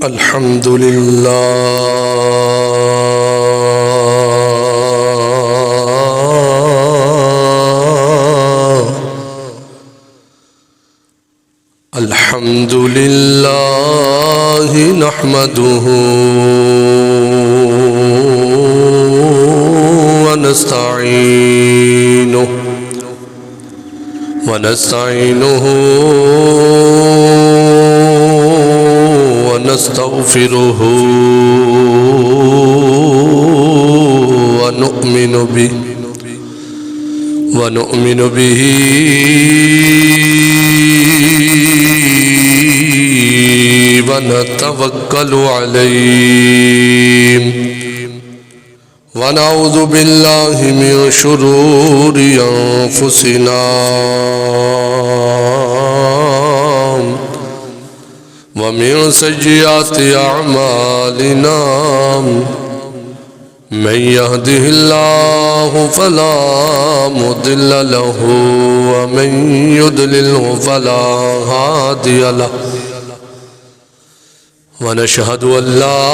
الحمد لله الحمد لله نحمده ونستعينه ونستغفره ونؤمن به ونتوكل عليه ونعوذ بالله من شرور أنفسنا ومن سيئات أعمالنا من يهده الله فلا مضل له ومن يضلله فلا هادي له ونشهد أن لا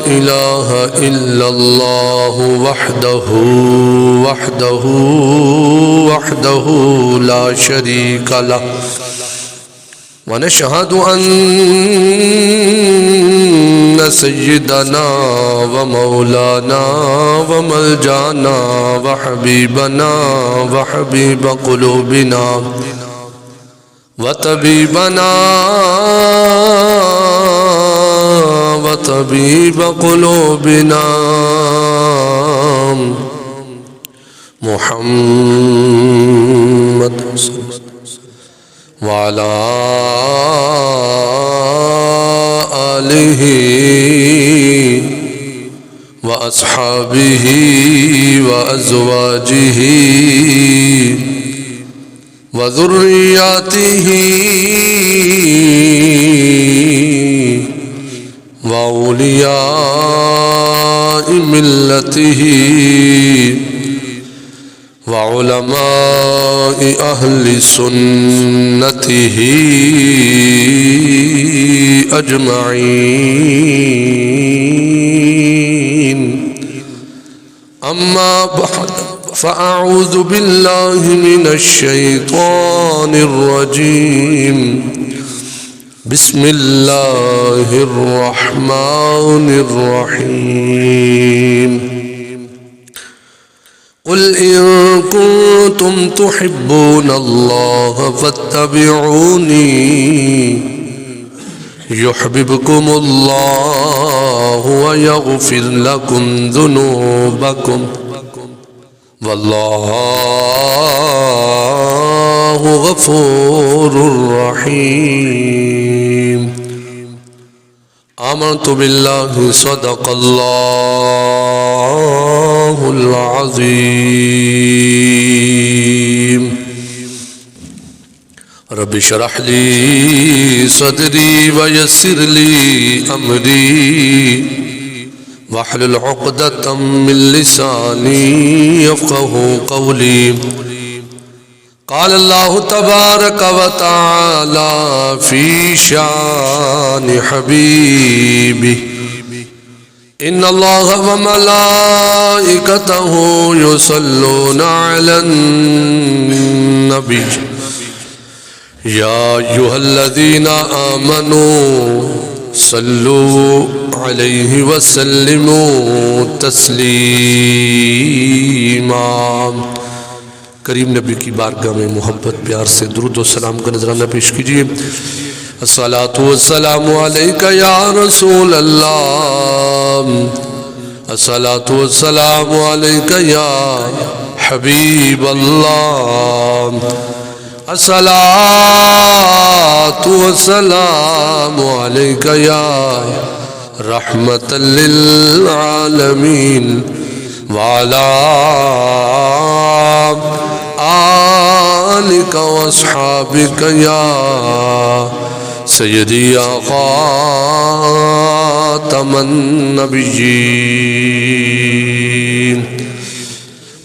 إله إلا الله وحده لا شريك له ونشهد أن سيدنا ومولانا وملجانا وحبيبنا وحبيب قلوبنا وطبيب قلوبنا محمد وعلى آله وأصحابه وأزواجه وذرياته وأولياء ملته وعلماء أهل سنته أجمعين أما بعد فأعوذ بالله من الشيطان الرجيم بسم الله الرحمن الرحيم قل إن كنتم تحبون الله فاتبعوني يحببكم الله ويغفر لكم ذنوبكم والله غفور رحيم آمنت بالله صدق الله العظيم رب اشرح لي صدري ويسر لي أمري واحلل عقدة من لساني يفقه قولي قال الله تبارك وتعالى في شان حبيبه إن الله وملائكته يصلون على النبي يا أيها الذين آمنوا صلوا عليه وسلموا تسلیما کریم نبی کی بارگاہ میں محبت پیار سے درود و سلام کا نذرانہ پیش کیجئے الصلاة والسلام علیکہ یا رسول اللہ الصلاة والسلام علیکہ یا حبیب اللہ الصلاة والسلام علیکہ یا رحمة للعالمین وعلى آلك واصحابك يا سيدي يا خاتم النبيين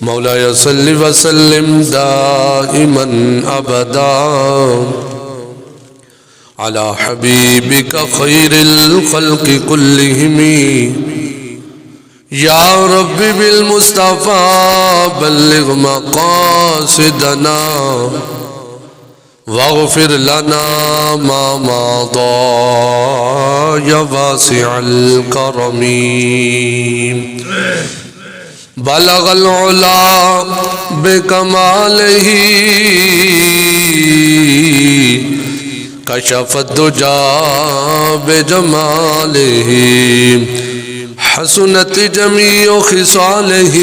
مولاي صل وسلم دائما أبدا على حبيبك خير الخلق كلهم يا رب بالمصطفى بلغ مقاصدنا واغفر لنا ما مضى يا واسع الكرم بلغ العلا بكماله كشف الدجى بجماله حسنت جميع خصاله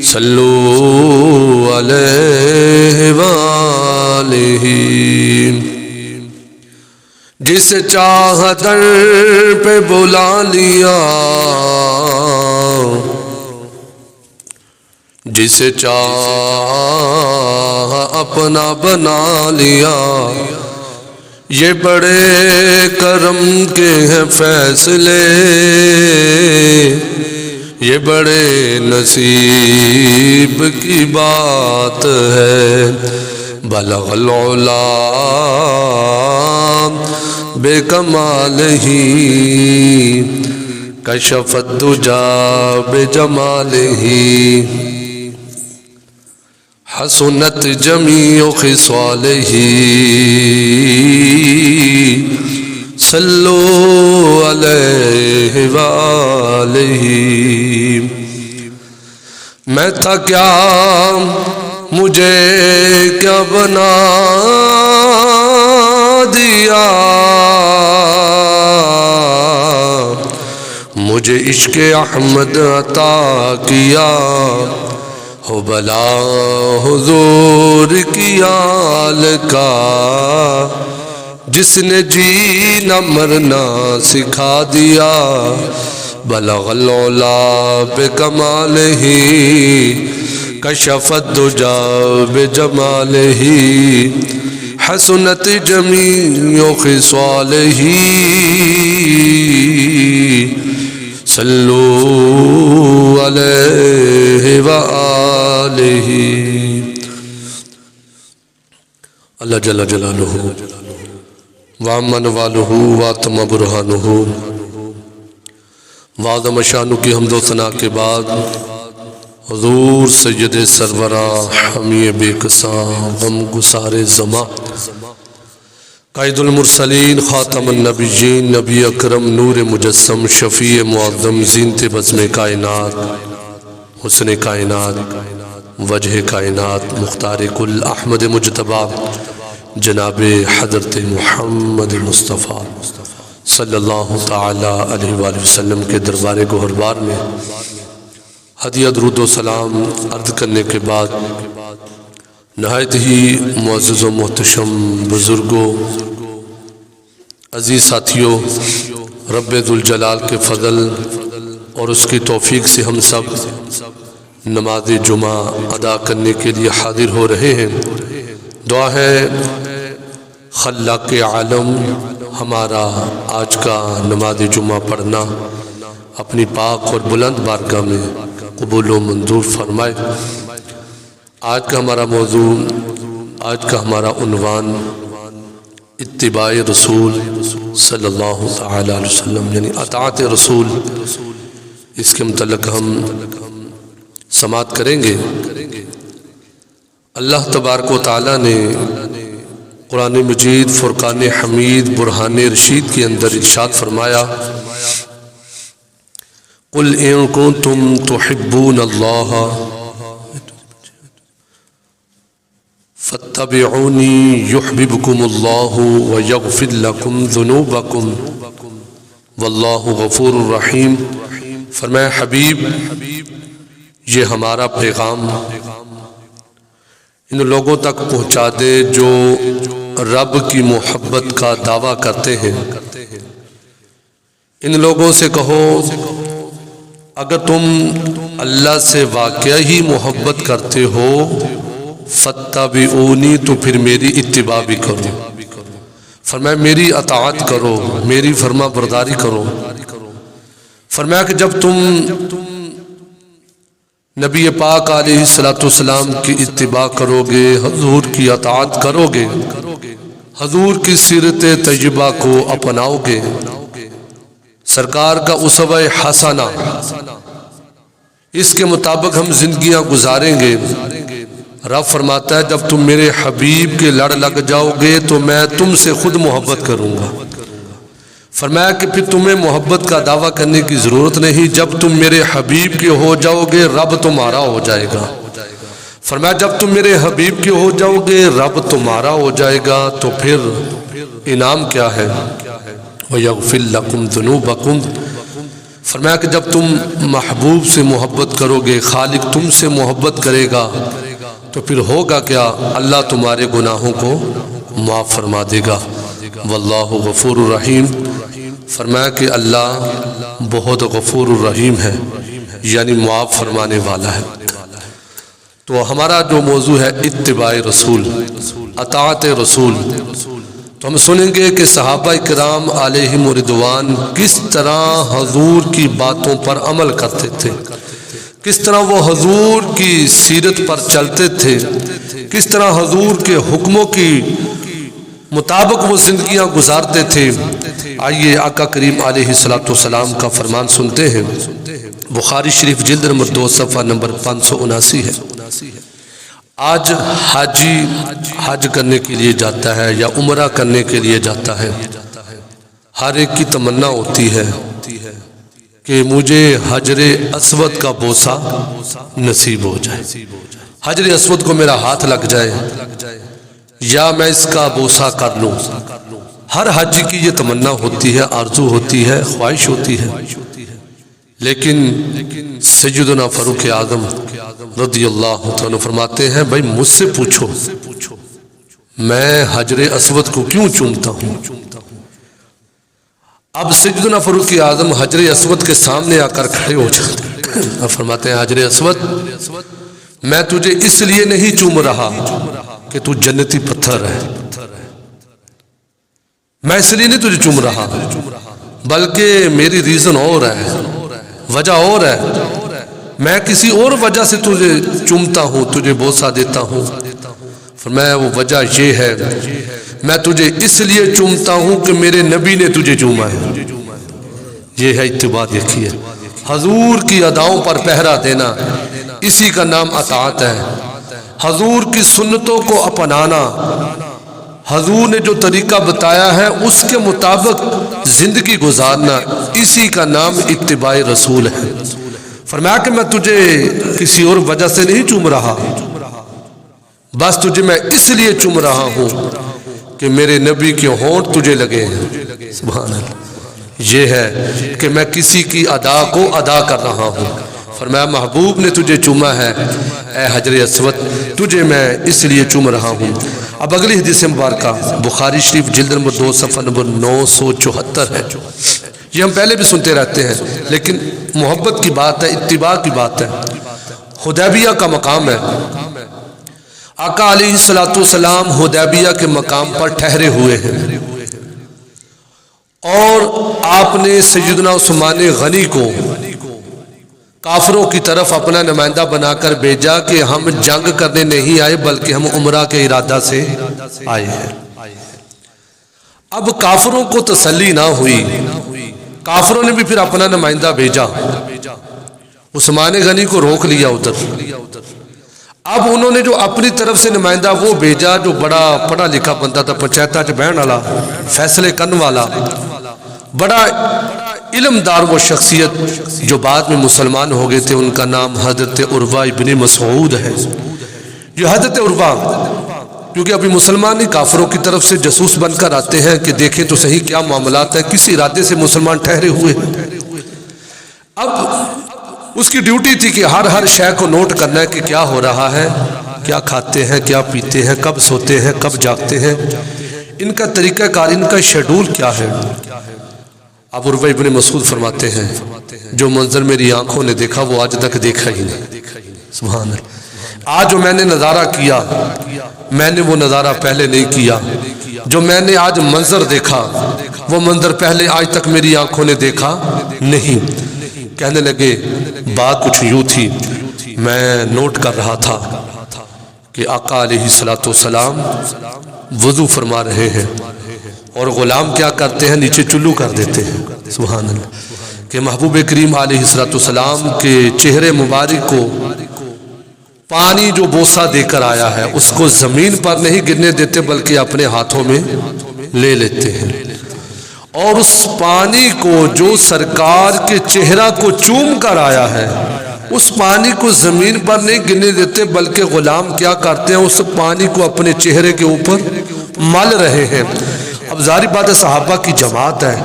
صلوا علیہ وآلہ جس چاہ در پہ بلا لیا جسے چاہ اپنا بنا لیا یہ بڑے کرم کے ہیں فیصلے یہ بڑے نصیب کی بات ہے بلغ العلا بے کمالہ کشف الدجا بے جمالہ حسنت جمیع خصالہ صلو علیہ وآلہ میں تھا کیا مجھے کیا بنا دیا مجھے عشق احمد عطا کیا ہو بلا حضور کی آل کا جس نے جینا مرنا سکھا دیا بلغ العلا بکمالہ کشف الدجا بجمالہ حسنت جمیع خصالہ صلو علیہ وآلہ اللہ جل جلالہ وعمن والہ واتم برہانہ وعظم شانہ کی حمد و ثناء کے بعد حضور سید سرورہ حمی بے قصاں غم گسار زماں قائد المرسلین خاتم النبیین نبی اکرم نور مجسم شفیع معظم زینت بزم کائنات حسن کائنات وجہ کائنات مختار کل احمد مجتبی جناب حضرت محمد مصطفیٰ صلی اللہ تعالی علیہ وآلہ وسلم کے دربار گوہربار میں ہدیہ درود و سلام عرض کرنے کے بعد نہایت ہی معزز و محتشم بزرگوں عزیز ساتھیوں رب ذوالجلال کے فضل اور اس کی توفیق سے ہم سب نماز جمعہ ادا کرنے کے لیے حاضر ہو رہے ہیں دعا ہے خلاق عالم ہمارا آج کا نماز جمعہ پڑھنا اپنی پاک اور بلند بارگاہ میں قبول و منظور فرمائے آج کا ہمارا موضوع آج کا ہمارا عنوان اتباع رسول صلی اللہ علیہ وسلم یعنی اطاعت رسول اس کے متعلق ہم سماعت کریں گے اللہ تبارک و تعالیٰ نے قرآن مجید فرقان حمید برہان رشید کے اندر ارشاد فرمایا قل ان کنتم تحبون اللہ فاتبعونی یحببکم اللہ ویغفر لکم ذنوبکم واللہ غفور الرحیم فرمایا حبیب یہ ہمارا پیغام ان لوگوں تک پہنچا دے جو رب کی محبت کا دعویٰ کرتے ہیں ان لوگوں سے کہو اگر تم اللہ سے واقعہ ہی محبت کرتے ہو فاتبعونی تو پھر میری اتباع بھی کرو فرمایا میری اطاعت کرو میری فرما برداری کرو فرمایا کہ جب تم نبی پاک علیہ السلام کی اتباع کرو گے حضور کی اطاعت کرو گے حضور کی سیرت طیبہ کو اپناؤ گے، سرکار کا اسوہ حسنہ اس کے مطابق ہم زندگیاں گزاریں گے، رب فرماتا ہے جب تم میرے حبیب کے لڑ لگ جاؤ گے تو میں تم سے خود محبت کروں گا۔ فرمایا کہ پھر تمہیں محبت کا دعویٰ کرنے کی ضرورت نہیں، جب تم میرے حبیب کے ہو جاؤ گے رب تمہارا ہو جائے گا۔ فرمایا جب تم میرے حبیب کے ہو جاؤ گے رب تمہارا ہو جائے گا، تو پھر انعام کیا ہے؟ وَيَغْفِرْ لَكُمْ ذُنُوبَكُمْ۔ فرمایا کہ جب تم محبوب سے محبت کرو گے، خالق تم سے محبت کرے گا، تو پھر ہوگا کیا؟ اللہ تمہارے گناہوں کو معاف فرما دے گا۔ واللہ غفور الرحیم۔ فرمایا کہ اللہ بہت غفور الرحیم ہے، یعنی معاف فرمانے والا ہے۔ تو ہمارا جو موضوع ہے اتباع رسول، اطاعت رسول، تو ہم سنیں گے کہ صحابہ کرام علیہم رضوان کس طرح حضور کی باتوں پر عمل کرتے تھے، کس طرح وہ حضور کی سیرت پر چلتے تھے، کس طرح حضور کے حکموں کی مطابق وہ زندگیاں گزارتے تھے۔ آئیے آقا کریم علیہ السلام کا فرمان سنتے ہیں۔ بخاری شریف جلد نمبر 2 صفحہ نمبر 579 ہے۔ آج حاجی حج کرنے کے لیے جاتا ہے یا عمرہ کرنے کے لیے جاتا ہے، ہر ایک کی تمنا ہوتی ہے کہ مجھے حجر اسود کا بوسہ نصیب ہو جائے، حجر اسود کو میرا ہاتھ لگ جائے یا میں اس کا بوسہ کر لوں۔ ہر حاجی کی یہ تمنا ہوتی ہے، آرزو ہوتی ہے، خواہش ہوتی ہے، لیکن سیدنا فاروق اعظم رضی اللہ عنہ فرماتے ہیں بھائی مجھ سے پوچھو میں حجر اسود کو کیوں چومتا ہوں۔ اب سیدنا فاروق اعظم حجر اسود کے سامنے آ کر کھڑے ہو جاتے ہیں اور فرماتے ہیں حجر اسود میں تجھے اس لیے نہیں چوم رہا کہ تو جنتی پتھر ہے، میں اس لیے نہیں تجھے چوم رہا، بلکہ میری ریزن اور ہے، وجہ اور ہے، میں کسی اور وجہ سے تجھے چومتا ہوں، تجھے بوسہ دیتا ہوں۔ فرمایا وہ وجہ یہ ہے میں تجھے اس لیے چومتا ہوں کہ میرے نبی نے تجھے چوما ہے۔ یہ ہے اتباع، دیکھیے حضور کی اداؤں پر پہرا دینا، اسی کا نام اطاعت ہے۔ حضور کی سنتوں کو اپنانا، حضور نے جو طریقہ بتایا ہے اس کے مطابق زندگی گزارنا، اسی کا نام اتباع رسول ہے۔ فرمایا کہ میں تجھے کسی اور وجہ سے نہیں چوم رہا، بس تجھے میں اس لیے چوم رہا ہوں کہ میرے نبی کے ہونٹ تجھے لگے ہیں۔ سبحان اللہ، یہ ہے کہ میں کسی کی ادا کو ادا کر رہا ہوں۔ فرمایا محبوب نے تجھے چوما ہے، اے حجر اسود تجھے میں اس لیے چوم رہا ہوں۔ اب اگلی حدیث مبارکہ بخاری شریف جلد نمبر 2 صفحہ نمبر 974 ہے۔ یہ ہم پہلے بھی سنتے رہتے ہیں لیکن محبت کی بات ہے، اتباع کی بات ہے۔ حدیبیہ کا مقام ہے، آقا علیہ السلام حدیبیہ کے مقام پر ٹھہرے ہوئے ہیں اور آپ نے سیدنا عثمان غنی کو کافروں کی طرف اپنا نمائندہ بنا کر بھیجا کہ ہم جنگ کرنے نہیں آئے بلکہ ہم عمرہ کے ارادہ سے آئے ہیں۔ اب کافروں کو تسلی نہ ہوئی، کافروں نے بھی پھر اپنا نمائندہ بھیجا، عثمان غنی کو روک لیا ادھر۔ اب انہوں نے جو اپنی طرف سے نمائندہ وہ بھیجا جو بڑا پڑھا لکھا بندہ تھا، پنچایتاں چ بہن والا، فیصلے کرنے والا، بڑا علمدار وہ شخصیت جو بعد میں مسلمان ہو گئے تھے، ان کا نام حضرت عروہ ابن مسعود ہے۔ جو حضرت عروہ کیونکہ ابھی مسلمان نہیں، کافروں کی طرف سے جاسوس بن کر آتے ہیں کہ دیکھیں تو صحیح کیا معاملات ہیں، کس ارادے سے مسلمان ٹھہرے ہوئے۔ اب اس کی ڈیوٹی تھی کہ ہر شے کو نوٹ کرنا ہے کہ کیا ہو رہا ہے، کیا کھاتے ہیں، کیا پیتے ہیں، کب سوتے ہیں، کب جاگتے ہیں، ان کا طریقہ کار، ان کا شیڈول کیا ہے۔ اب عروہ ابن مسعود فرماتے ہیں جو منظر میری آنکھوں نے دیکھا وہ آج تک دیکھا ہی نہیں۔ سبحان اللہ، آج جو میں نے نظارہ کیا میں نے وہ نظارہ پہلے نہیں کیا، جو میں نے آج منظر دیکھا وہ منظر پہلے آج تک میری آنکھوں نے دیکھا نہیں۔ کہنے لگے بات کچھ یوں تھی، میں نوٹ کر رہا تھا کہ آقا علیہ السلام وضو فرما رہے ہیں اور غلام کیا کرتے ہیں؟ نیچے چلو کر دیتے ہیں. سبحان اللہ. کہ محبوب کریم علیہ السلام کے چہرے مبارک کو پانی جو بوسہ دے کر آیا ہے اس کو زمین پر نہیں گرنے دیتے بلکہ اپنے ہاتھوں میں لے لیتے ہیں، اور اس پانی کو جو سرکار کے چہرہ کو چوم کر آیا ہے اس پانی کو زمین پر نہیں گرنے دیتے بلکہ غلام کیا کرتے ہیں؟ اس پانی کو اپنے چہرے کے اوپر مل رہے ہیں. اب ظاہر بات ہے صحابہ کی جماعت ہے،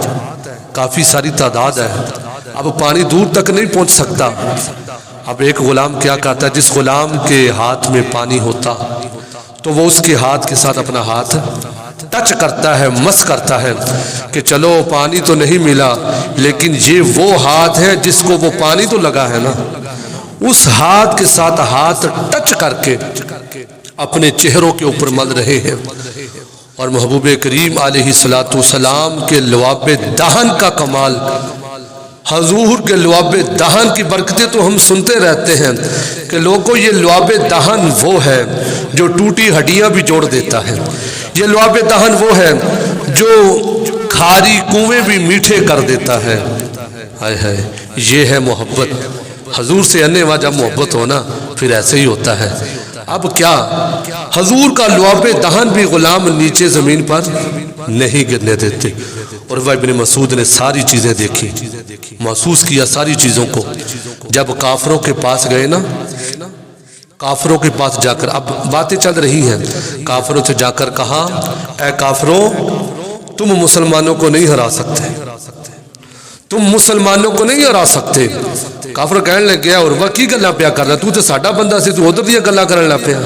کافی ساری تعداد ہے، اب پانی دور تک نہیں پہنچ سکتا. اب ایک غلام کیا کرتا ہے؟ جس غلام کے ہاتھ میں پانی ہوتا تو وہ اس کے ہاتھ کے ساتھ اپنا ہاتھ ٹچ کرتا ہے، مس کرتا ہے کہ چلو پانی تو نہیں ملا لیکن یہ وہ ہاتھ ہے جس کو وہ پانی تو لگا ہے نا. اس ہاتھ کے ساتھ ہاتھ ٹچ کر کے اپنے چہروں کے اوپر مل رہے ہیں. اور محبوب کریم علیہ السلام کے لعاب دہن کا کمال، حضور کے لعاب دہن کی برکتیں تو ہم سنتے رہتے ہیں کہ لوگوں یہ لعاب دہن وہ ہے جو ٹوٹی ہڈیاں بھی جوڑ دیتا ہے. یہ لعاب دہن وہ ہے جو کھاری کنویں بھی میٹھے کر دیتا ہے. ہائے ہائے، یہ ہے محبت. حضور سے انے واجہ محبت ہونا پھر ایسے ہی ہوتا ہے. اب کیا حضور کا لعاب دہن بھی غلام نیچے زمین پر نہیں گرنے دیتے. اور وہ ابن مسعود نے ساری چیزیں دیکھی، محسوس کیا ساری چیزوں کو. جب کافروں کے پاس گئے نا، کافروں کے پاس جا کر اب باتیں چل رہی ہیں، کافروں سے جا کر کہا اے کافروں تم مسلمانوں کو نہیں ہرا سکتے، تم مسلمانوں کو نہیں ہرا سکتے. کافر کہنے لگ گیا اور وہ کی گلاں پیا کر رہا، تو ساڈا بندہ سی، تو ادھر دیا گلاں کرنے لگ پیا،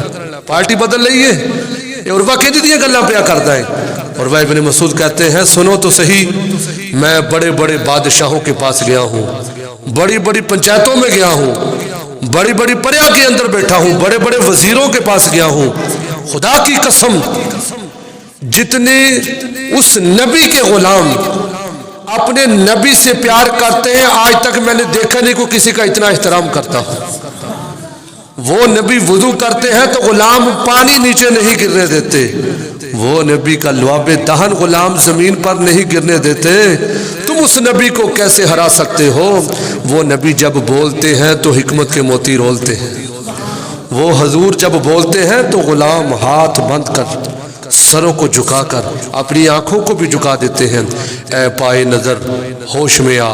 پارٹی بدل رہی ہے اور وہ کہ دیا گلاں پیا کرتا ہے. اور وہ ابن مسعود کہتے ہیں سنو تو صحیح، میں بڑے بڑے بادشاہوں کے پاس گیا ہوں، بڑی بڑی پنچایتوں میں گیا ہوں، بڑی بڑی پریا کے اندر بیٹھا ہوں، بڑے بڑے وزیروں کے پاس گیا ہوں. خدا کی قسم جتنے اس نبی کے غلام اپنے نبی سے پیار کرتے ہیں آج تک میں نے دیکھا نہیں کوئی کسی کا اتنا احترام کرتا ہوں. وہ نبی وضو کرتے ہیں تو غلام پانی نیچے نہیں گرنے دیتے، وہ نبی کا لعاب دہن غلام زمین پر نہیں گرنے دیتے. تم اس نبی کو کیسے ہرا سکتے ہو؟ وہ نبی جب بولتے ہیں تو حکمت کے موتی رولتے ہیں، وہ حضور جب بولتے ہیں تو غلام ہاتھ بند کر سروں کو جھکا کر اپنی آنکھوں کو بھی جھکا دیتے ہیں. اے پائے نظر ہوش میں آ،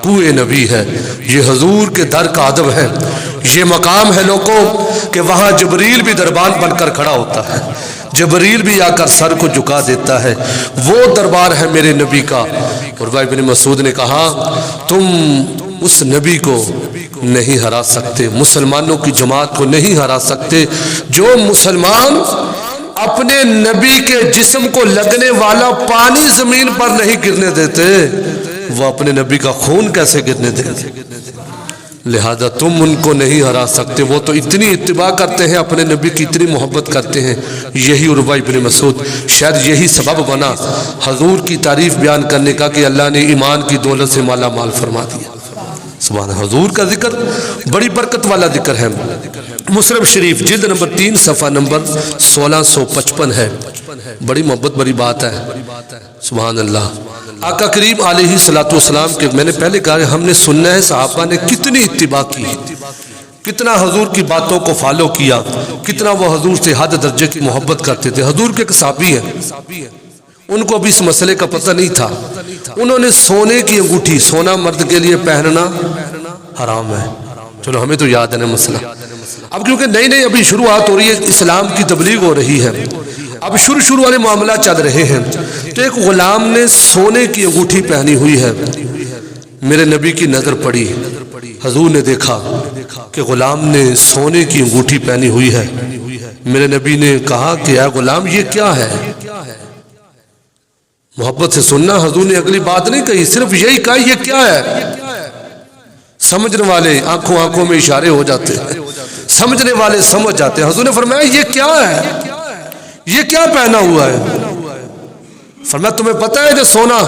تو اے نبی ہے. یہ حضور کے در کا ادب ہے، یہ مقام ہے لوگوں کہ وہاں جبریل بھی دربان بن کر کھڑا ہوتا ہے، جبریل بھی آ کر سر کو جھکا دیتا ہے. وہ دربار ہے میرے نبی کا. اور ابن مسعود نے کہا تم اس نبی کو نہیں ہرا سکتے، مسلمانوں کی جماعت کو نہیں ہرا سکتے. جو مسلمان اپنے نبی کے جسم کو لگنے والا پانی زمین پر نہیں گرنے دیتے وہ اپنے نبی کا خون کیسے گرنے دیں گے؟ لہذا تم ان کو نہیں ہرا سکتے. وہ تو اتنی اتباع کرتے ہیں، اپنے نبی کی اتنی محبت کرتے ہیں. یہی عروہ ابن مسعود شاید یہی سبب بنا حضور کی تعریف بیان کرنے کا کہ اللہ نے ایمان کی دولت سے مالا مال فرما دیا. سبحان حضور کا ذکر بڑی برکت والا ذکر ہے. مسلم شریف جلد نمبر 3 صفحہ نمبر 1655 ہے. بڑی محبت بڑی بات ہے. سبحان اللہ. آقا کریم علیہ السلام کے میں نے پہلے کہا ہم نے سننا ہے صحابہ نے کتنی اتباع کی، کتنا حضور کی باتوں کو فالو کیا، کتنا وہ حضور سے حد درجے کی محبت کرتے تھے. حضور کے ایک صحابی ہیں، ان کو ابھی اس مسئلے کا پتہ نہیں تھا. انہوں نے سونے کی انگوٹھی، سونا مرد کے لیے پہننا حرام ہے. چلو ہمیں تو یاد ہے نا مسئلہ. اب کیونکہ نئی نئی ابھی شروعات ہو رہی ہے، اسلام کی تبلیغ ہو رہی ہے، اب شروع والے معاملات چل رہے ہیں. تو ایک غلام نے سونے کی انگوٹھی پہنی ہوئی ہے. میرے نبی کی نظر پڑی، حضور نے دیکھا کہ غلام نے سونے کی انگوٹھی پہنی ہوئی ہے. میرے نبی نے کہا کہ اے غلام یہ کیا ہے؟ محبت سے سننا، حضور نے اگلی بات نہیں کہی، صرف یہی کہا یہ کیا ہے. سمجھنے والے آنکھوں میں اشارے ہو جاتے ہیں، سمجھنے والے سمجھ جاتے ہیں. حضور نے فرمایا یہ کیا ہے، یہ کیا پہنا ہوا ہے؟ فرمایا تمہیں پتہ ہے کہ سونا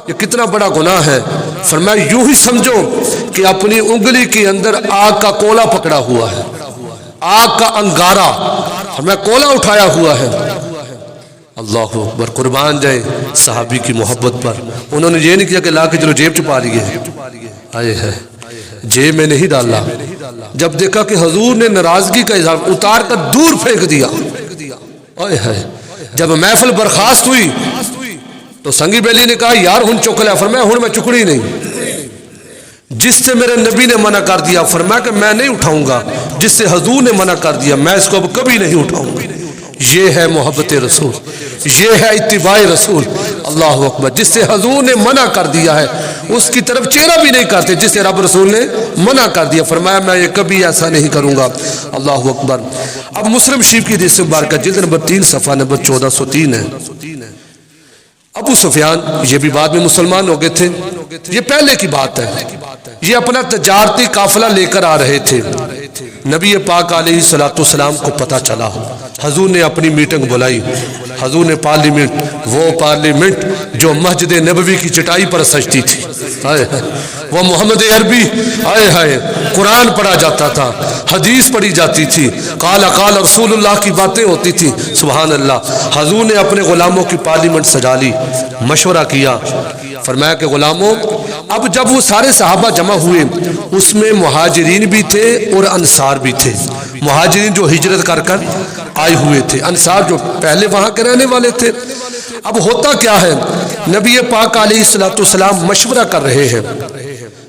یہ کتنا بڑا گناہ ہے؟ فرمایا یوں ہی سمجھو کہ اپنی انگلی کے اندر آگ کا کولا پکڑا ہوا ہے، آگ کا انگارہ. فرمایا کولا اٹھایا ہوا ہے. اللہ اکبر، قربان جائیں صحابی کی محبت پر۔ انہوں نے یہ نہیں کیا کہ لا کے چلو جیب چھپا لیے، آئے ہے جیب میں نہیں ڈالا، جب دیکھا کہ حضور نے ناراضگی کا اظہار اتار کر دور پھینک دیا، آئے ہے جب محفل برخاست ہوئی تو سنگی بیلی نے کہا یار ہن چک لیا، فرمایا ہن میں چکڑی نہیں، جس سے میرے نبی نے منع کر دیا فرمایا کہ میں نہیں اٹھاؤں گا، جس سے حضور نے منع کر دیا میں اس کو اب کبھی نہیں اٹھاؤں گا۔ یہ ہے محبت رسول، یہ ہے اتباع رسول، اللہ اکبر۔ جس سے حضور نے منع کر دیا ہے اس کی طرف چہرہ بھی نہیں کرتے، جس سے رب رسول نے منع کر دیا فرمایا میں یہ کبھی ایسا نہیں کروں گا، اللہ اکبر۔ اب مسلم شریف کی حدیث مبارکہ جلد نمبر 3 صفحہ نمبر 1403 ہے۔ ابو سفیان یہ بھی بعد میں مسلمان ہو گئے تھے، یہ پہلے کی بات ہے، یہ اپنا تجارتی قافلہ لے کر آ رہے تھے، نبی پاک علیہ السلام کو پتہ چلا، حضور نے اپنی میٹنگ بلائی، حضور نے وہ پارلیمنٹ جو مسجد نبوی کی چٹائی پر سجتی تھی، وہ محمد عربی آئے ہائے قرآن پڑھا جاتا تھا، حدیث پڑھی جاتی تھی، قال رسول اللہ کی باتیں ہوتی تھی، سبحان اللہ۔ حضور نے اپنے غلاموں کی پارلیمنٹ سجا لی، مشورہ کیا، فرمایا کہ غلاموں اب جب وہ سارے صحابہ جمع ہوئے اس میں مہاجرین بھی تھے اور انصار بھی تھے، مہاجرین جو ہجرت کر کر آئے ہوئے تھے، انصار جو پہلے وہاں کے رہنے والے تھے۔ اب ہوتا کیا ہے، نبی پاک علیہ السلام مشورہ کر رہے ہیں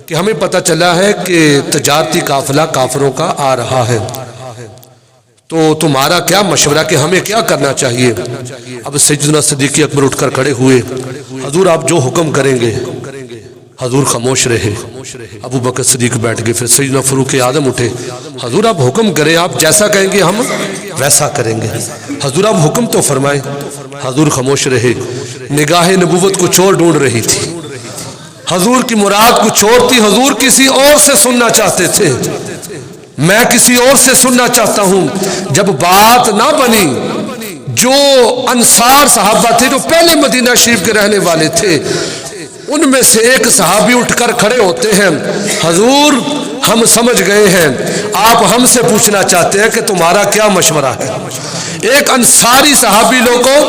کہ ہمیں پتہ چلا ہے کہ تجارتی قافلہ کافروں کا آ رہا ہے، تو تمہارا کیا مشورہ کہ ہمیں کیا کرنا چاہیے؟ اب سیدنا صدیق اکبر اٹھ کر کھڑے ہوئے، حضور آپ جو حکم کریں گے۔ حضور خاموش رہے، ابو بکر صدیق بیٹھ گئے، پھر سیدنا فاروق اعظم اٹھے، حضور آپ حکم کریں، آپ جیسا کہیں گے ہم ویسا کریں گے، حضور آپ حکم تو فرمائیں۔ حضور خاموش رہے، نگاہ نبوت کچھ اور ڈھونڈ رہی تھی، حضور کی مراد کچھ اور تھی، حضور کسی اور سے سننا چاہتے تھے، میں کسی اور سے سننا چاہتا ہوں۔ جب بات نہ بنی، جو انصار صحابہ تھے جو پہلے مدینہ شریف کے رہنے والے تھے، ان میں سے ایک صحابی اٹھ کر کھڑے ہوتے ہیں، حضور ہم سمجھ گئے ہیں، آپ ہم سے پوچھنا چاہتے ہیں کہ تمہارا کیا مشورہ ہے۔ ایک انصاری صحابی لوگوں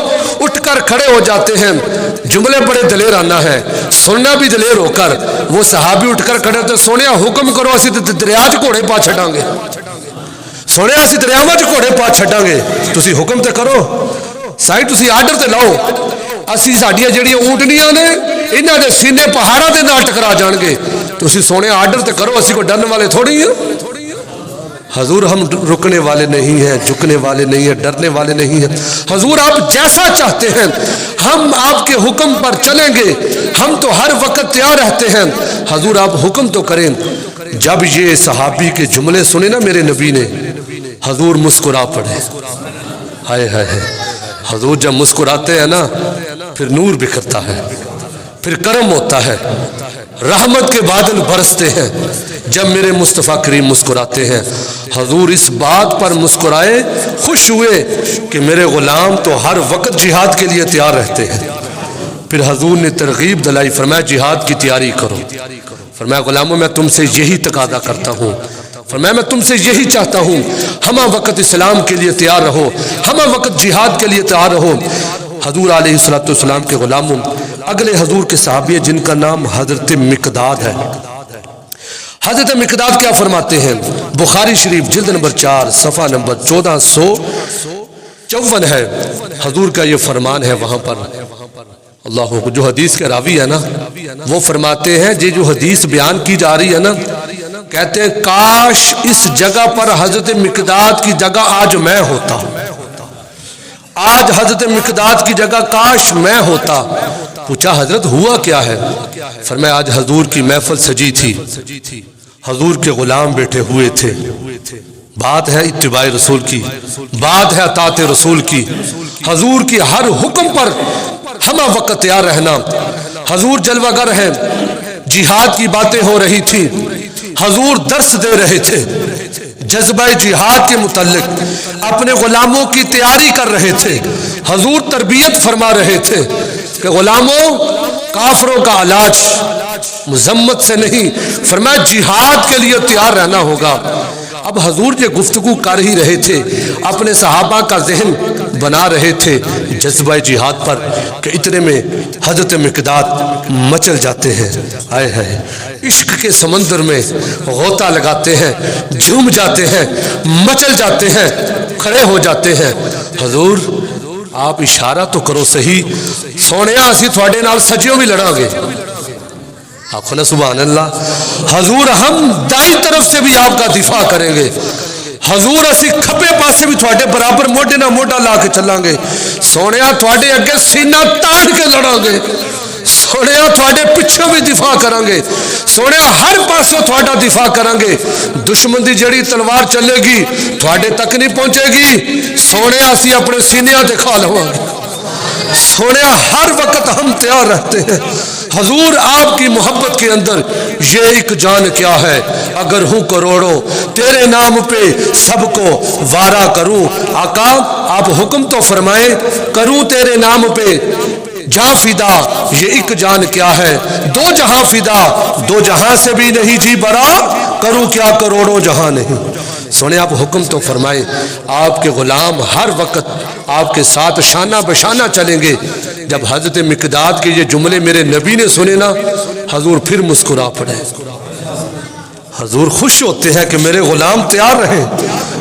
اٹھ کر کھڑے ہو جاتے ہیں، جملے بڑے دلیرانہ ہیں، سننا بھی دلیر ہو کر وہ صحابی اٹھ کر کھڑے ہوتے، سونے حکم کرو اسی دریا چ گھوڑے پا چھڑاں گے، سونے اسی دریاواں چ گھوڑے پا چھڑاں گے، تسی حکم تے کرو، سائی تسی آرڈر تے لاؤ، اسی ساڈیاں جڑیاں اونٹنیاں نے انہاں دے سینے پہاڑاں دے نال ٹکرا جان گے، تسی سونے آرڈر تے کرو، اسی کو ڈرن والے تھوڑی ہیں۔ حضور ہم رکنے والے نہیں ہیں، جھکنے والے نہیں ہیں، ڈرنے والے نہیں ہیں، حضور آپ جیسا چاہتے ہیں ہم آپ کے حکم پر چلیں گے، ہم تو ہر وقت تیار رہتے ہیں، حضور آپ حکم تو کریں۔ جب یہ صحابی کے جملے سنے نا میرے نبی نے، حضور مسکرا پڑے، ہائے ہائے، حضور جب مسکراتے ہیں نا پھر نور بکھرتا ہے، پھر کرم ہوتا ہے، رحمت کے بادل برستے ہیں جب میرے مصطفیٰ کریم مسکراتے ہیں۔ حضور اس بات پر مسکرائے، خوش ہوئے کہ میرے غلام تو ہر وقت جہاد کے لیے تیار رہتے ہیں۔ پھر حضور نے ترغیب دلائی، فرمایا جہاد کی تیاری کرو، فرمایا غلاموں میں تم سے یہی تقاضا کرتا ہوں، فرمایا میں تم سے یہی چاہتا ہوں، ہمہ وقت اسلام کے لیے تیار رہو، ہمہ وقت جہاد کے لیے تیار رہو۔ حضور علیہ السلام کے غلاموں، اگلے حضور کے صحابی جن کا نام حضرت مقداد ہے، حضرت مقداد کیا فرماتے ہیں؟ بخاری شریف جلد نمبر 4 صفحہ نمبر 1454 ہے، حضور کا یہ فرمان ہے وہاں پر، اللہ جو حدیث کے راوی ہے نا وہ فرماتے ہیں جو حدیث بیان کی جا رہی ہے نا، کہتے ہیں کاش اس جگہ پر حضرت مقداد کی جگہ آج میں ہوتا، آج حضرت مقداد کی جگہ کاش میں ہوتا۔ پوچھا حضرت ہوا کیا ہے؟ فرمایا آج حضور کی محفل سجی تھی، حضور کے غلام بیٹھے ہوئے تھے، بات ہے اتباع رسول کی، بات ہے اطاعت رسول کی، حضور کی ہر حکم پر ہمہ وقت تیار رہنا۔ حضور جلوہ گر ہیں، جہاد کی باتیں ہو رہی تھی، حضور درس دے رہے تھے، جذبہ جہاد کے متعلق اپنے غلاموں کی تیاری کر رہے تھے، حضور تربیت فرما رہے تھے کہ غلاموں کافروں کا علاج مذمت سے نہیں، فرمایا جہاد کے لیے تیار رہنا ہوگا۔ اب حضور یہ گفتگو کر ہی رہے تھے، اپنے صحابہ کا ذہن بنا رہے تھے جذبہ جہاد پر کہ اتنے میں حضرت مقداد مچل جاتے ہیں، آئے ہے عشق کے سمندر میں غوطہ لگاتے ہیں، جھوم جاتے ہیں، مچل جاتے ہیں، کھڑے ہو جاتے ہیں۔ حضور آپ اشارہ تو کرو صحیح، سونیا اسی تھوڑے نال سجیوں بھی لڑا گے۔ آپ نے سبحان اللہ، حضور ہم دائیں طرف سے بھی آپ کا دفاع کریں گے، حضور اسی کھبے پاسے بھی تھوڑے برابر موڈے نہ موڈا لا کے چلیں گے، سونیا تھوڑے اگے سینہ تان کے لڑا گے، سونیا تھوڑے پیچھے بھی دفاع کریں گے، سونیا ہر پاسوں تھوڑا دفاع کریں گے، دشمن دی جڑی تلوار چلے گی تھوڑے تک نہیں پہنچے گی، سونیا اسی اپنے سینیاں دکھا لوں گے، سونیا ہر وقت ہم تیار رہتے ہیں۔ حضور آپ کی محبت کے اندر یہ ایک جان کیا ہے، اگر ہوں کروڑوں تیرے نام پہ سب کو وارا کروں، آقا آپ حکم تو فرمائیں، کروں تیرے نام پہ جہاں فدا یہ ایک جان کیا ہے، دو جہاں فدا دو جہاں سے بھی نہیں جی برا، کروں کیا کروڑوں جہاں نہیں۔ سونے آپ حکم تو فرمائیں، آپ کے غلام ہر وقت آپ کے ساتھ شانہ بشانہ چلیں گے۔ جب حضرت مقداد کے یہ جملے میرے نبی نے سنے نا، حضور پھر مسکرا پڑے، حضور خوش ہوتے ہیں کہ میرے غلام تیار رہیں،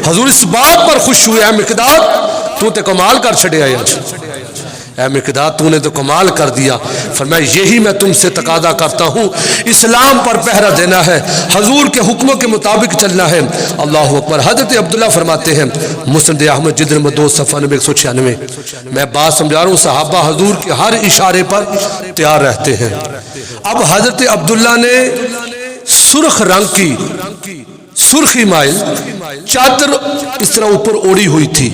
حضور اس بات پر خوش ہوئے، اے مقداد تو تے کمال کر چھڑے آیا، اے مقداد تو نے تو کمال کر دیا۔ فرمایا یہی میں تم سے تقاضا کرتا ہوں، اسلام پر پہرا دینا ہے، حضور کے حکموں کے مطابق چلنا ہے۔ اللہ اکبر۔ حضرت عبداللہ فرماتے ہیں مسند احمد جلد نمبر 2 صفحہ نمبر 196، میں بات سمجھا رہا ہوں، صحابہ حضور کے ہر اشارے پر تیار رہتے ہیں۔ اب حضرت عبداللہ نے سرخ رنگ کی سرخی مائل چادر اس طرح اوپر اوڑی ہوئی تھی،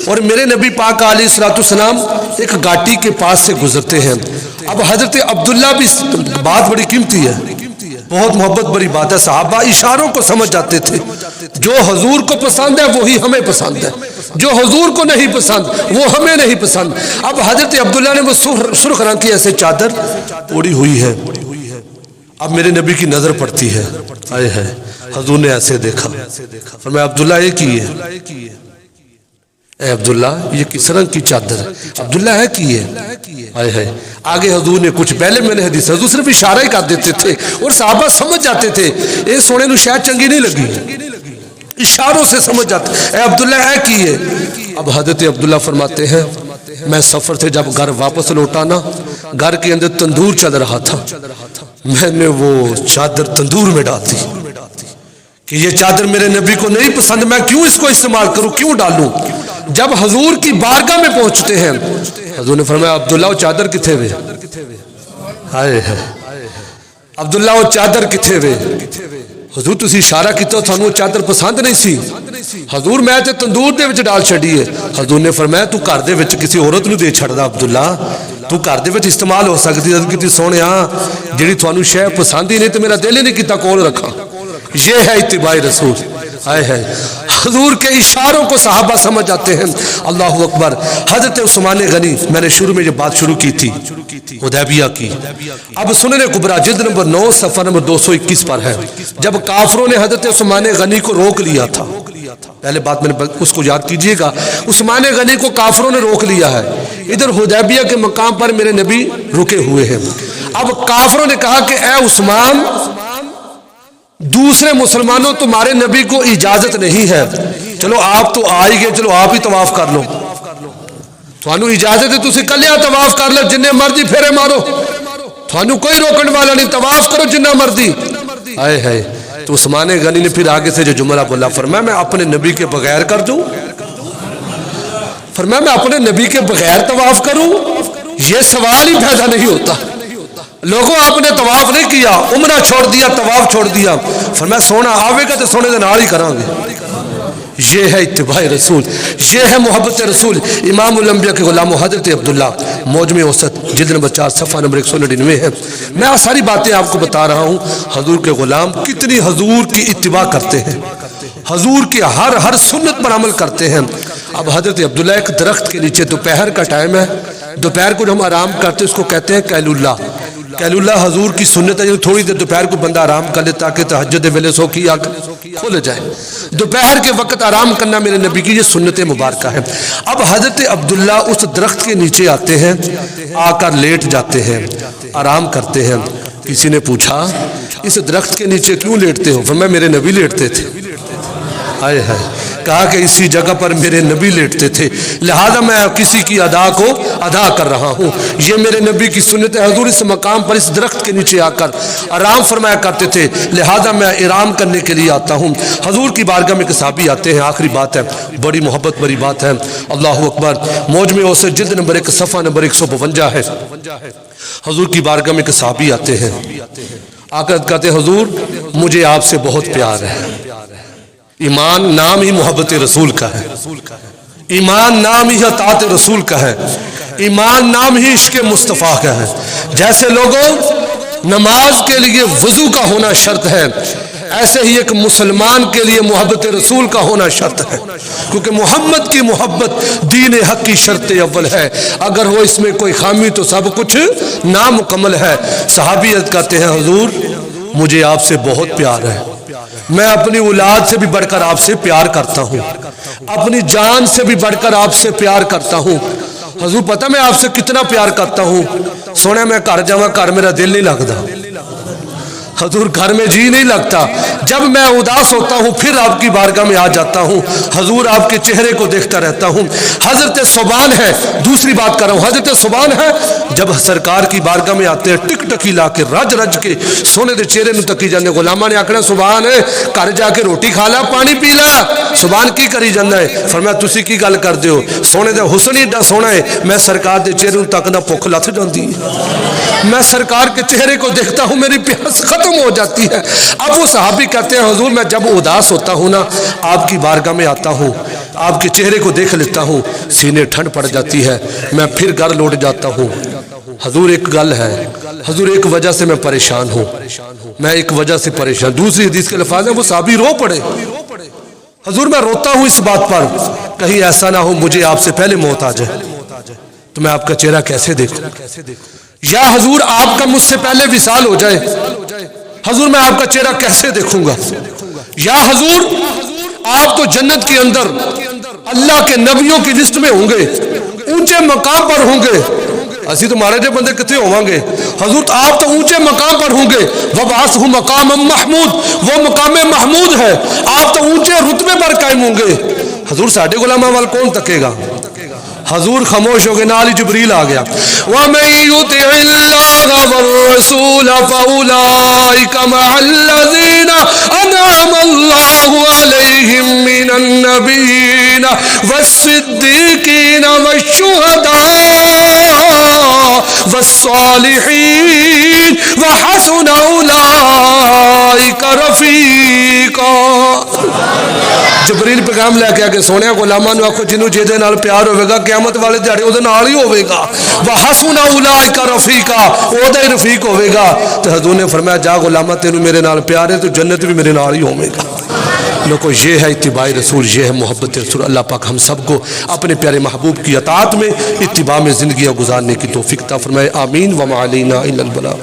اور میرے نبی پاک علیہ السلام ایک گاٹی کے پاس سے گزرتے ہیں۔ اب حضرت عبداللہ بھی بات بڑی قیمتی ہے، بہت محبت بڑی بات ہے، صحابہ اشاروں کو سمجھ جاتے تھے، جو حضور کو پسند ہے وہی ہمیں پسند ہے، جو حضور کو نہیں پسند وہ ہمیں نہیں پسند۔ اب حضرت عبداللہ نے وہ سرخ رنگ کی ایسے چادر اوڑی ہوئی ہے، اب میرے نبی کی نظر پڑتی ہے، آئے ہے حضور نے ایسے دیکھا، فرمایا عبداللہ یہ کی ہے؟ اے عبداللہ یہ کس رنگ کی چادر ہے؟ عبداللہ ہے کی ہے؟ آئے ہے آگے حضور نے کچھ پہلے میں نے حدیث، حضور صرف اشارہ ہی کر دیتے تھے اور صحابہ سمجھ جاتے تھے، اے سونے نو شاید چنگی نہیں لگی، اشاروں سے سمجھ جاتے، اے عبداللہ ہے کی ہے؟ اب حضرت عبداللہ فرماتے ہیں میں سفر سے جب گھر واپس لوٹا نا، گھر کے اندر تندور چل رہا تھا، میں نے وہ چادر تندور میں ڈال دی کہ یہ چادر میرے نبی کو نہیں پسند، میں کیوں اس کو استعمال کروں، کیوں ڈالوں؟ جب حضور کی بارگاہ میں پہنچتے ہیں حضور نے فرمایا عبداللہ وہ چادر کتھے وے؟ ہائے ہے عبداللہ وہ چادر کتھے وے؟ حضور تسی اشارہ کیتا تھانوں وہ چادر پسند نہیں سی، حضور میں تے تندور دے وچ ڈال چھڑی ہے۔ حضور نے فرمایا تو گھر دے وچ کسی عورت نو دے چھڑدا عبداللہ، تو گھر دے وچ استعمال ہو سکتی ہے، کتی سونیا جڑی تھانوں شے پسند ہی نہیں تے میرا دل ہی نہیں کیتا کول رکھا۔ یہ ہے اتباع رسول، آئے ہے حضور کے اشاروں کو صحابہ سمجھ جاتے ہیں۔ اللہ اکبر۔ حضرت عثمان غنی، میں نے شروع میں جو بات شروع کی تھی حدیبیہ کی، اب سنن کبریٰ جلد نمبر 9 صفحہ نمبر 221 پر ہے، جب کافروں نے حضرت عثمان غنی کو روک لیا تھا، پہلے بات میں نے اس کو یاد کیجئے گا، عثمان غنی کو کافروں نے روک لیا ہے، ادھر حدیبیہ کے مقام پر میرے نبی رکے ہوئے ہیں۔ اب کافروں نے کہا کہ اے عثمان دوسرے مسلمانوں تمہارے نبی کو اجازت نہیں ہے، چلو آپ تو آئی گئے، چلو آپ ہی طواف کر لو، تھانو اجازت ہے تسی کلیا طواف کر لو، جننے مرضی پھیرے مارو، تھانو کوئی روکن والا نہیں، طواف کرو جنہ مرضی۔ آئے ہے تو عثمان غنی نے پھر آگے سے جو جملہ بولا، فرمایا میں اپنے نبی کے بغیر کر دوں، فرمایا میں اپنے نبی کے بغیر طواف کروں، یہ سوال ہی پیدا نہیں ہوتا۔ لوگوں آپ نے طواف نہیں کیا، عمرہ چھوڑ دیا، طواف چھوڑ دیا، فرمایا سونا آوے گا تو سونے دے نال ہی کریں گے۔ یہ ہے اتباع رسول، یہ ہے محبت رسول۔ امام الانبیاء کے غلام حضرت عبداللہ، موجم اوسط جلد نمبر 4 صفحہ نمبر 199 ہے۔ میں ساری باتیں آپ کو بتا رہا ہوں، حضور کے غلام کتنی حضور کی اتباع کرتے ہیں، حضور کی ہر سنت پر عمل کرتے ہیں۔ اب حضرت عبداللہ ایک درخت کے نیچے، دوپہر کا ٹائم ہے، دوپہر کو جو ہم آرام کرتے ہیں اس کو کہتے ہیں قیل اللہ۔ قیل اللہ حضور کی سنت ہے، تھوڑی دیر دوپہر کو بندہ آرام کر لے تاکہ تہجد ویلے سو کی کھول جائے. دوپہر کے وقت آرام کرنا میرے نبی کی یہ سنت مبارکہ ہے. اب حضرت عبداللہ اس درخت کے نیچے آتے ہیں, آ کر لیٹ جاتے ہیں, آرام کرتے ہیں. کسی نے پوچھا اس درخت کے نیچے کیوں لیٹتے ہو؟ فرمایا میرے نبی لیٹتے تھے. آئے ہائے, کہا کہ اسی جگہ پر میرے نبی لیٹتے تھے, لہذا میں کسی کی ادا کو ادا کر رہا ہوں. یہ میرے نبی کی سنت ہے. حضور اس مقام پر اس درخت کے نیچے آ کر آرام فرمایا کرتے تھے, لہذا میں آرام کرنے کے لیے آتا ہوں. حضور کی بارگاہ میں ایک صحابی آتے ہیں, آخری بات ہے, بڑی محبت بڑی بات ہے. اللہ اکبر. موجم اوسط جلد نمبر 1 صفحہ نمبر 152 ہے. حضور کی بارگاہ میں ایک صحابی آتے ہیں, آ کر کہتے ہیں حضور مجھے آپ سے بہت پیار ہے. ایمان نام ہی محبت رسول کا ہے, ایمان نام ہی اطاعت رسول کا ہے, ایمان نام ہی عشق مصطفیٰ کا ہے. جیسے لوگوں نماز کے لیے وضو کا ہونا شرط ہے, ایسے ہی ایک مسلمان کے لیے محبت رسول کا ہونا شرط ہے, کیونکہ محمد کی محبت دین حق کی شرط اول ہے. اگر ہو اس میں کوئی خامی تو سب کچھ نامکمل ہے. صحابیت کہتے ہیں حضور مجھے آپ سے بہت پیار ہے, میں اپنی اولاد سے بھی بڑھ کر آپ سے پیار کرتا ہوں, اپنی جان سے بھی بڑھ کر آپ سے پیار کرتا ہوں. حضور پتہ میں آپ سے کتنا پیار کرتا ہوں, سونے میں گھر جاواں گھر میرا دل نہیں لگتا. حضور گھر میں جی نہیں لگتا. جب میں اداس ہوتا ہوں پھر آپ کی بارگاہ میں آ جاتا ہوں, حضور آپ کے چہرے کو دیکھتا رہتا ہوں. حضرت ثوبان ہے, دوسری بات کر رہا ہوں, حضرت ثوبان ہے جب سرکار کی بارگاہ میں آتے ہیں ٹک ٹکی لا کے رج رج کے سونے دے چہرے نو تکی جاندے. غلاماں نے آکھنا ثوبان ہے گھر جا کے روٹی کھا لا پانی پی لا. ثوبان کی کری جاندا ہے؟ فرمایا تسی کی گل کردے ہو, سونے دے حسن ہی ایڈا سونا ہے, میں سرکار دے چہرے نو تکنا بھوک لتھ جاندی ہے, میں سرکار کے چہرے کو دیکھتا ہوں میری پیاس ختم ہو جاتی ہے. اب وہ صحابی کہتے ہیں حضور میں جب اداس ہوتا ہوں نا آپ کی بارگاہ میں آتا ہوں, آپ کے چہرے کو دیکھ لیتا ہوں, سینے ٹھنڈ پڑ جاتی ہے, میں پھر گھر لوٹ جاتا ہوں. حضور ایک گل ہے, حضور ایک وجہ سے میں پریشان ہوں, میں ایک وجہ سے پریشان. دوسری حدیث کے الفاظ ہیں وہ صحابی رو پڑے, حضور میں روتا ہوں اس بات پر کہیں ایسا نہ ہو مجھے آپ سے پہلے موت آ جائے تو میں آپ کا چہرہ کیسے دیکھوں, یا حضور آپ کا مجھ سے پہلے وصال ہو جائے, حضور میں آپ کا چہرہ کیسے دیکھوں گا, یا حضور آپ تو جنت کے اندر اللہ کے نبیوں کی لسٹ میں ہوں گے, اونچے مقام پر ہوں گے, اسی تو مارے جو بندے کتنے ہوں گے, حضور آپ تو اونچے مقام پر ہوں گے. وَبَعَثْهُ مَقَامًا مَحْمُود, وہ مقام محمود ہے, آپ تو اونچے رتبے پر قائم ہوں گے. حضور ساڈے غلاماں وال کون تکے گا؟ حضور خاموش ہو گئے, نال ہی جبریل آ گیا. وَمَن يُطِعِ اللَّهَ وَالرَّسُولَ فَأُولَٰئِكَ مَعَ الَّذِينَ أَنْعَمَ اللَّهُ عَلَيْهِم مِّنَ النَّبِيِّينَ وَالصِّدِّيقِينَ وَالشُّهَدَاءِ وَالصَّالِحِينَ وَحَسُنَ أُولَٰئِكَ رَفِيقًا. جبریل پیغام لے کے آگے سونے غلاماں نو آکھو جنوں جے دے نال پیار ہوے گا قیامت والے دیہاڑے او دے نال ہی ہوے گا. وحسن اولئک رفیقا, او دا ہی رفیق ہوے گا. تو حضور نے فرمایا جا غلاماں تینوں میرے نال پیار ہے تو جنت بھی میرے نال ہی ہوے گا. لوگوں یہ ہے اتباع رسول, یہ ہے محبت رسول. اللہ پاک ہم سب کو اپنے پیارے محبوب کی اطاعت میں اتباع میں زندگیاں گزارنے کی توفیق عطا فرمائے. آمین. وما علینا الا البلاغ.